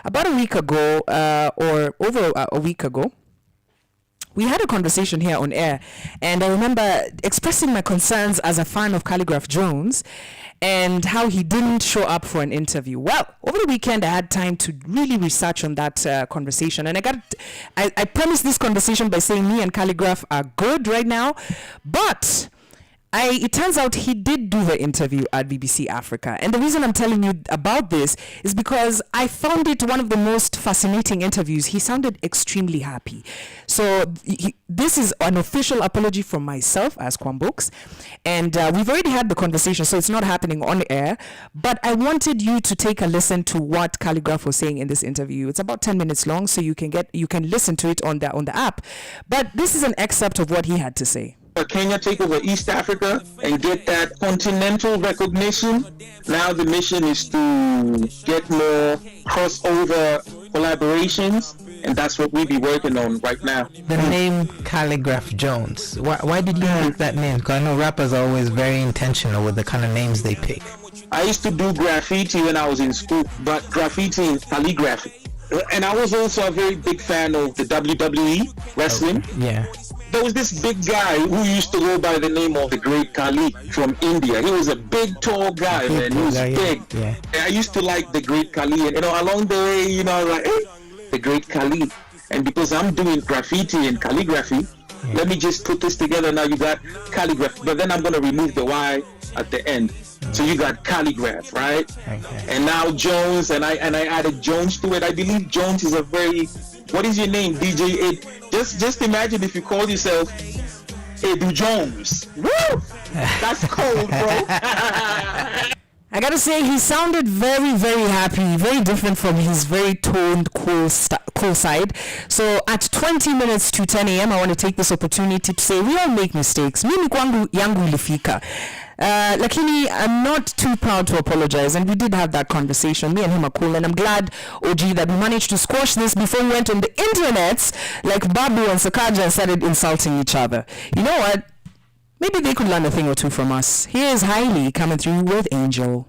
about a week ago, or over a week ago, we had a conversation here on air, and I remember expressing my concerns as a fan of Khaligraph Jones and how he didn't show up for an interview. Well, over the weekend, I had time to really research on that conversation, and I premised this conversation by saying me and Khaligraph are good right now, but it turns out he did do the interview at BBC Africa. And the reason I'm telling you about this is because I found it one of the most fascinating interviews. He sounded extremely happy. So this is an official apology from myself as Kwambox. And we've already had the conversation, so it's not happening on air. But I wanted you to take a listen to what Khaligraph was saying in this interview. It's about 10 minutes long, so you can listen to it on the app. But this is an excerpt of what he had to say. Kenya take over East Africa and get that continental recognition. Now the mission is to get more crossover collaborations, and that's what we be working on right now. The name Khaligraph Jones, why did you pick that name? Because I know rappers are always very intentional with the kind of names they pick. I used to do graffiti when I was in school, but graffiti is calligraphy. And I was also a very big fan of the WWE wrestling. Okay. Yeah. There was this big guy who used to go by the name of the Great Khali from India. He was a big, tall guy, man. He was big. Yeah. I used to like the Great Khali. And, along the way, I was like, hey, the Great Khali. And because I'm doing graffiti and calligraphy, let me just put this together. Now you got Khaligraph. But then I'm going to remove the Y at the end. So you got Khaligraph, right? Okay. And now Jones, and I added Jones to it. I believe Jones is a very... What is your name, DJ Ed? Just imagine if you call yourself Edu Jones. Woo! That's cold, bro. I gotta say, he sounded very, very happy, very different from his very toned, cool side. So at 20 minutes to 10 a.m., I want to take this opportunity to say we all make mistakes. Mimi kwangu yangu ilifika. Lakini I'm not too proud to apologize, and we did have that conversation. Me and him are cool, and I'm glad, OG, that we managed to squash this before we went on the internets like Babu and Sakaja and started insulting each other. You know what? Maybe they could learn a thing or two from us. Here's Hailey coming through with Angel.